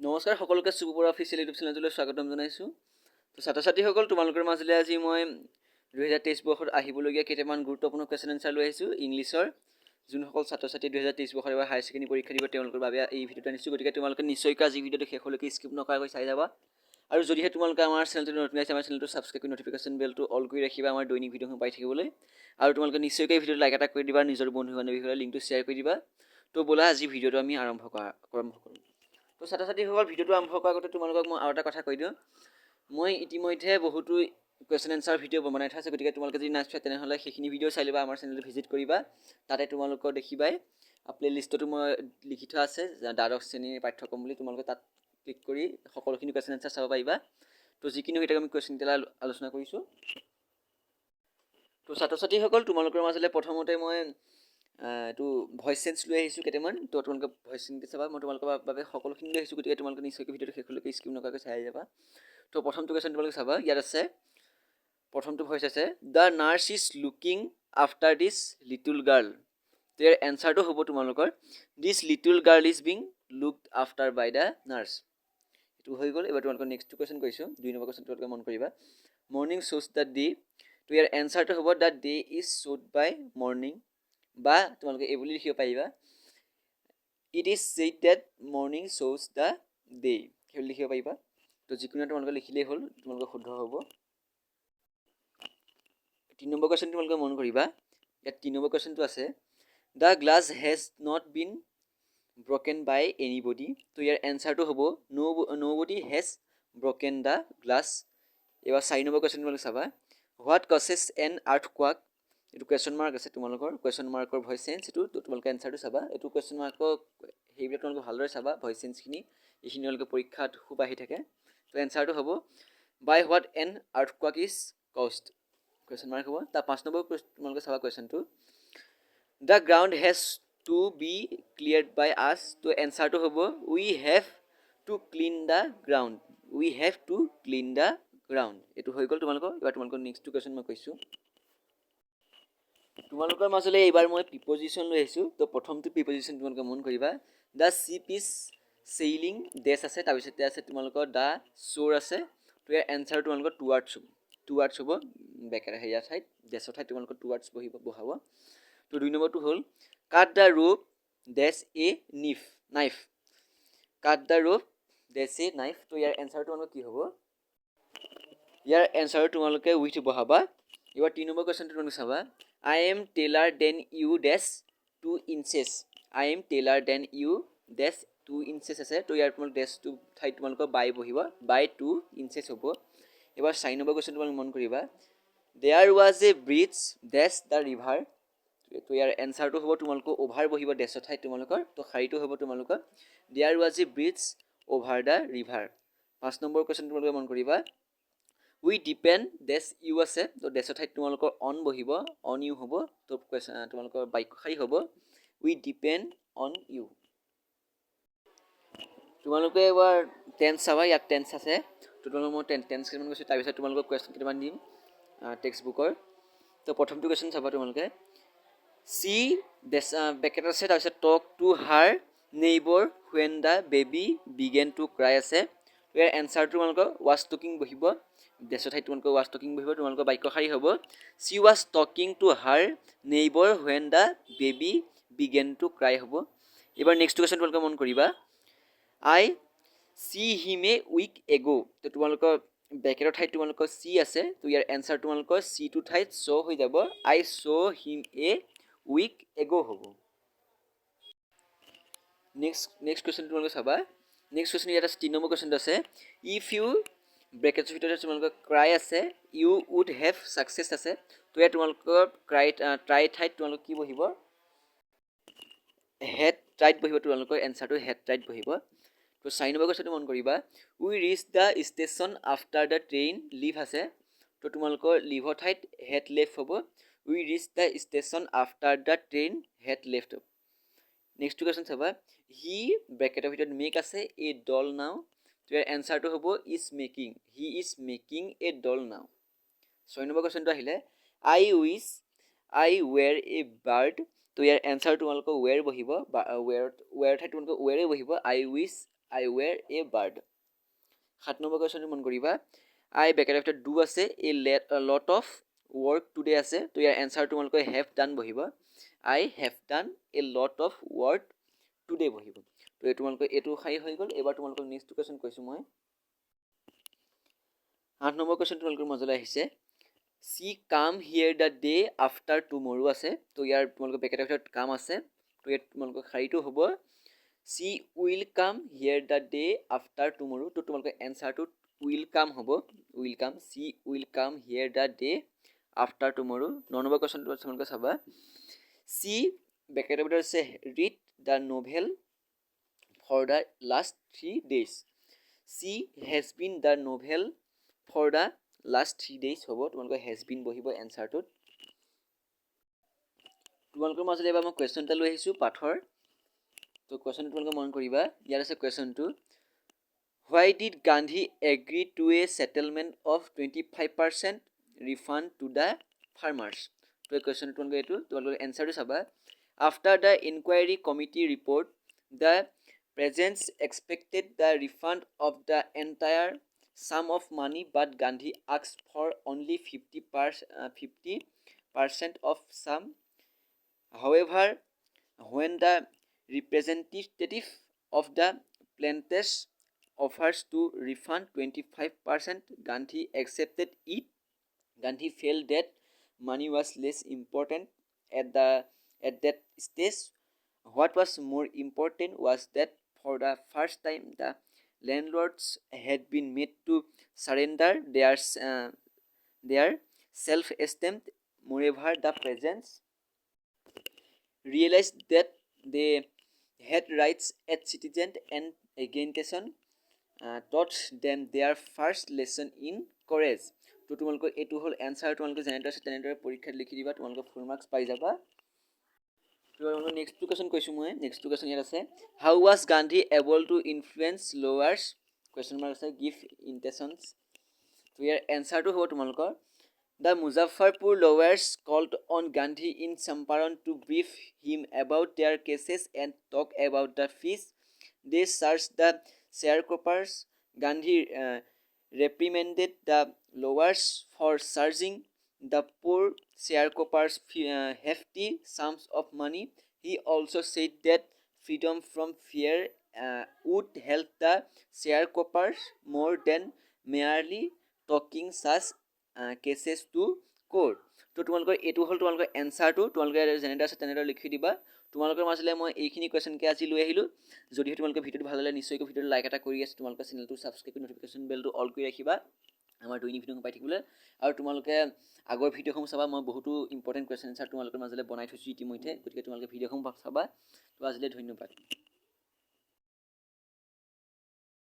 নমস্কাৰ সকলোকে চুবুৰ official YouTube চেনেললৈ স্বাগতম জনাইছোঁ। তো ছাত্ৰ-ছাত্ৰীসকল তোমালোকৰ মাজলৈ আজি মই 2023 বৰ্ষত আহিবলগীয়া কেইটামান গুৰুত্বপূৰ্ণ কুৱেশ্যন এনচাৰ লৈ আহিছোঁ ইংলিছৰ। যোনসকল ছাত্ৰ-ছাত্ৰী 2023 বৰ্ষৰ এবাৰ হায়াৰ ছেকেণ্ডেৰী পৰীক্ষা দিব তেওঁলোকৰ বাবে এই ভিডিঅ'টো আনিছোঁ। গতিকে তোমালোকে নিশ্চয়কৈ আজি ভিডিঅ'টো শেষলৈকে স্কিপ নকৰাকৈ চাই যাবা। আৰু যদিহে তোমালোকে আমাৰ চেনেলটো নতুন আছে আমাৰ চেনেলটো ছাবস্ক্ৰাইব কৰি নটিফিকেশ্যন বেলটো অল কৰি ৰাখিবা আমাৰ দৈনিক ভিডিঅ'সমূহ পাই থাকিবলৈ। আৰু তোমালোকে নিশ্চয়কৈ ভিডিঅ'টো লাইক এটা কৰি দিবা, নিজৰ বন্ধু-বান্ধৱীসকলে লিংকটো শ্বেয়াৰ কৰি দিবা। তো ব'লা আজি ভিডিঅ'টো আমি আৰম্ভ কৰোঁ। তো ছাত্ৰ-ছাত্ৰীসকল ভিডিঅ'টো আৰম্ভ কৰাৰ আগতে তোমালোকক মই আৰু এটা কথা কৈ দিওঁ। মই ইতিমধ্যে বহুতো কুৱেশ্যন এনচাৰ ভিডিঅ' বনাই থোৱা আছে। গতিকে তোমালোকে যদি নাই চোৱা তেনেহ'লে সেইখিনি ভিডিঅ' চাই ল'বা, আমাৰ চেনেলটো ভিজিট কৰিবা। তাতে তোমালোকৰ দেখিবাই প্লে লিষ্টতো মই লিখি থোৱা আছে দ্বাদশ শ্ৰেণীৰ পাঠ্যক্ৰম বুলি। তোমালোকে তাত ক্লিক কৰি সকলোখিনি কুৱেশ্যন এনচাৰ চাব পাৰিবা। তো যিখিনি হৈ থাকে আমি কুৱেশ্যন কেইটা আলোচনা কৰিছোঁ। তো ছাত্ৰ-ছাত্ৰীসকল তোমালোকৰ মাজলৈ প্ৰথমতে মই এইটো ভইচ চেঞ্জ লৈ আহিছোঁ কেইটামান। তো তোমালোকে ভইচ চেঞ্জ চাবা, মই তোমালোকৰ বাবে সকলোখিনি লৈ আহিছোঁ। গতিকে তোমালোকে নিশ্চয়কৈ ভিডিঅ'টো শেষলৈকে স্কিপ নকৰাকৈ চাই যাবা। তো প্ৰথমটো কুৱেশ্যন তোমালোকে চাবা, ইয়াত আছে প্ৰথমটো ভইচ আছে, the nurse is looking after this little girl. তো ইয়াৰ এনচাৰটো হ'ব তোমালোকৰ this little girl is being looked after by the nurse. এইটো হৈ গ'ল। এবাৰ তোমালোকৰ নেক্সটটো কুৱেশ্যন কৰিছোঁ, 2 নম্বৰ কুৱেশ্যন তোমালোকে মন কৰিবা, মৰ্ণিং শ্ব'জ দ্য ডে। তো ইয়াৰ এনচাৰটো হ'ব the day is showed by morning, বা তোমালোকে এই বুলি লিখিব পাৰিবা, it is said that morning শ্ব'জ দ্য ডে, সেইবুলি লিখিব পাৰিবা। তো যিকোনো তোমালোকে লিখিলেই হ'ল, তোমালোকৰ শুদ্ধ হ'ব। 3 নম্বৰ কুৱেশ্যন তোমালোকে মন কৰিবা, ইয়াত 3 নম্বৰ কুৱেশ্যনটো আছে, the glass has not been broken by anybody. তো ইয়াৰ এনচাৰটো হ'ব nobody has broken the glass. এবাৰ 4 নম্বৰ কুৱেশ্যন তোমালোকে চাবা, হোৱাট কজেছ এন আৰ্থকুৱাক। এইটো কুৱেশ্যন মাৰ্ক আছে তোমালোকৰ, কুৱেশ্যন মাৰ্কৰ ভইচ চেঞ্জ এইটো। তো তোমালোকে এনচাৰটো চাবা, এইটো কুৱেশ্যন মাৰ্কৰ সেইবিলাক তোমালোকে ভালদৰে চাবা ভইচ চেঞ্জখিনি, এইখিনি তোমালোকে পৰীক্ষাত খুব আহি থাকে। তো এনচাৰটো হ'ব by what an earthquake is caused, question mark হ'ব। তাৰ 5 নম্বৰ তোমালোকে চাবা কুৱেশ্যনটো, the ground has to be cleared by us. তো এনচাৰটো হ'ব we have to clean the ground, we have to clean the ground. এইটো হৈ গ'ল তোমালোকৰ। এবাৰ তোমালোকৰ নেক্সটটো কুৱেশ্যন মই কৈছোঁ। তোমালোকৰ মাজলৈ এইবাৰ মই প্ৰিপজিশ্যন লৈ আহিছোঁ। তো প্ৰথমটো প্ৰিপজিশ্যন তোমালোকে মন কৰিবা, দ্য শ্বিপ ইজ ছেইলিং ডেছ আছে, তাৰপিছতে আছে তোমালোকৰ দ্য শ্ব'ৰ আছে। তো ইয়াৰ এনচাৰ তোমালোকৰ টু ৱাৰ্ডছ হ'ব, হেৰিয়াৰ ঠাইত ডেছৰ ঠাইত তোমালোকৰ 2 ৱাৰ্ডছ বহাব। তো 2 নম্বৰটো হ'ল cut the rope dash a knife, cut the rope dash a knife. তো ইয়াৰ এনচাৰটো তোমালোকৰ কি হ'ব, ইয়াৰ এনচাৰটো তোমালোকে উইথ বহাবা। এবাৰ 3 নম্বৰ কুৱেশ্যনটো তোমালোকে চাবা, I am taller than you dash 2 inches, I am taller than you dash 2 inches আছে। তো ইয়াৰ তোমালোকে ডেছটো ঠাইত তোমালোকৰ বাই বহিব, বাই 2 ইঞ্চেছ হ'ব। এবাৰ 4 নম্বৰ কুৱেশ্যন তোমালোকে মন কৰিবা, there was a bridge dash the river. তো ইয়াৰ এনচাৰটো হ'ব তোমালোকৰ অভাৰ বহিব ডেছৰ ঠাইত তোমালোকৰ। তো শাৰীটো হ'ব তোমালোকৰ there was a bridge over the river. 5 number question তোমালোকে মন কৰিবা, উই ডিপেণ্ড ডেছ ইউ আছে। তো ডেছৰ ঠাইত তোমালোকৰ অন বহিব, অন ইউ হ'ব। তো তোমালোকৰ বাক্যশাৰী হ'ব উই ডিপেণ্ড অন ইউ। তোমালোকে এবাৰ টেন্স চাবা, ইয়াত টেন্স আছে। তো তোমালোকে মই টেন্স কেইটামান কৈছোঁ, তাৰপিছত তোমালোকক কুৱেশ্যন কেইটামান দিম টেক্সট বুকৰ। তো প্ৰথমটো কুৱেশ্যন চাবা তোমালোকে, চি বেকেট আছে, তাৰপিছত talk to her neighbour when the baby began to cry আছে। ইয়াৰ এনচাৰটো তোমালোকৰ ৱাজ টকিং বহিব, ডেছৰ ঠাইত তোমালোকৰ ৱাজ টকিং বহিব। তোমালোকৰ বাক্যশাৰী হ'ব she was talking to her neighbour when the baby began to cry হ'ব। এইবাৰ নেক্সট কুৱেশ্যন তোমালোকে মন কৰিবা, I see him a week ago'. তো তোমালোকৰ বেকেটৰ ঠাইত তোমালোকৰ চি আছে। তো ইয়াৰ এনচাৰ তোমালোকৰ চিটো ঠাইত শ্ব' হৈ যাব, I show' him a week ago' হ'ব। নেক্সট কুৱেশ্যন তোমালোকে চাবা, নেক্সট কুৱেশ্যন ইয়াত 3 নম্বৰ কুৱেশ্যনটো আছে, ইফ ইউ ব্ৰেকেটৰ ভিতৰত তোমালোকৰ ক্ৰাই আছে, ইউ উড হেভ ছাকচেছ আছে। তো ইয়াত তোমালোকৰ ট্ৰাই ঠাইত তোমালোকৰ কি বহিব, হেড ট্ৰাইত বহিব। তোমালোকৰ এনচাৰটো হেড ট্ৰাইত বহিব। তো 4 নম্বৰ কুৱেশ্যনটো মন কৰিবা, we reach the station after the train leave আছে। তো তোমালোকৰ লিভৰ ঠাইত হেড লেফ্ট হ'ব, we reach the station after the train had left হ'ব। নেক্সট কুৱেশ্যন চাবা, হি ব্ৰেকেটৰ ভিতৰত মেক আছে এ ডল নাও। তো ইয়াৰ এনচাৰটো হ'ব is making, he is making a doll নাও। 6 নম্বৰ কুৱেশ্যনটো আহিলে, আই উইচ আই ৱেৰ এ বাৰ্ড। তো ইয়াৰ এনচাৰ তোমালোকৰ ৱেৰ বহিব, ৱেৰ ঠাইত তোমালোকৰ ৱেৰে বহিব, I wish I were a bird. 7 number কুৱেশ্যনটো মন কৰিবা I বেকেট after do আছে a lot of work today আছে তো ইয়াৰ এনসাৰ তোমালোকে have done বহিব I have done a lot of work today বহিব তো এই তোমালোকে এটো খাই হৈ গল এবাৰ তোমালোকক নেক্সট কুৱেশ্যন কৈছো মই 8 নম্বৰ কুৱেশ্যন তোমালোকৰ মাজলৈ আহিছে she come here the day after tomorrow আছে তো ইয়াৰ তোমালোকৰ বেকেট after কাম আছে তো ইয়াত তোমালোকৰ খাইটো হ'ব she will come here the day after tomorrow তো তোমালোকৰ এনসাৰটো will come হ'ব will come she will come here the day after tomorrow 9 number কুৱেশ্যনটো তোমালোকে চাবা she bracket after আছে read the novel for the last 3 days she has been the novel for the last 3 days হ'ব তোমালোকৰ has been বহিব এনসাৰটো তোমালোকৰ মাজলৈ এবাৰ মই কুৱেশ্যন এটা লৈ আহিছো পাঠৰ তো কুৱেশ্যনটো তোমালোকে মন কৰিবা ইয়াৰ আছে কুৱেশ্যনটো Why did Gandhi agree to a settlement of 25% refund to the farmers? So, question to answer to Saba. After the inquiry committee report, the presents expected the refund of the entire sum of money, but Gandhi asked for only 50% of sum. However, when the representative of the plaintiffs offers to refund 25%, Gandhi accepted it. Gandhi felt that money was less important at that stage. What was more important was that for the first time the landlords had been made to surrender their self-esteem. Moreover, the peasants realized that they had rights as citizens and agitation taught them their first lesson in courage. তো তোমালোকৰ এটো হল answer তোমালোকে generator আছে generator পৰীক্ষাত লিখি দিবা তোমালোকে ফুল marks পাই যাবা তোমালোকৰ নেক্সট কুৱেশ্যন কৈছো মই নেক্সট কুৱেশ্যন ইয়াত আছে how was Gandhi able to influence lowers question mark আছে গিভ ইন্টেনশনস তো ইয়াৰ এনসাৰটো হ'ব তোমালোকৰ The Muzaffarpur lawyers called on Gandhi in Champaran to brief him about their cases and talk about the fees. They searched the sharecroppers. Gandhi reprimanded the lawyers for charging the poor sharecroppers hefty sums of money. He also said that freedom from fear would help the sharecroppers more than merely talking such cases to court. তো তোমালোকৰ এটো হল তোমালোকৰ এনসাৰটো তোমালোকে generator আছে generator লিখি দিবা তোমালোকৰ মাজলৈ মই এইখিনি কুৱেশ্যন কে আজি লৈ আহিলো যদি তোমালোকৰ ভিডিওটো ভাল লাগিলে নিশ্চয়কৈ ভিডিওটো লাইক এটা কৰি আছে তোমালোকৰ চেনেলটো সাবস্ক্ৰাইব কৰি নটিফিকেশন বেলটো অল কৰি ৰাখিবা আমাৰ দৈনিক ভিডিও পাই থাকিবলৈ আৰু তোমালোকে আগৰ ভিডিওসমূহ চাবা মই বহুতো ইম্পৰ্টেন্ট কুৱেশ্যন আনসাৰ তোমালোকৰ মাজলৈ বনাই থৈছো ইতিমধ্যে গতিকে তোমালোকে ভিডিওসমূহ চাবা তো আজিলৈ ধন্যবাদ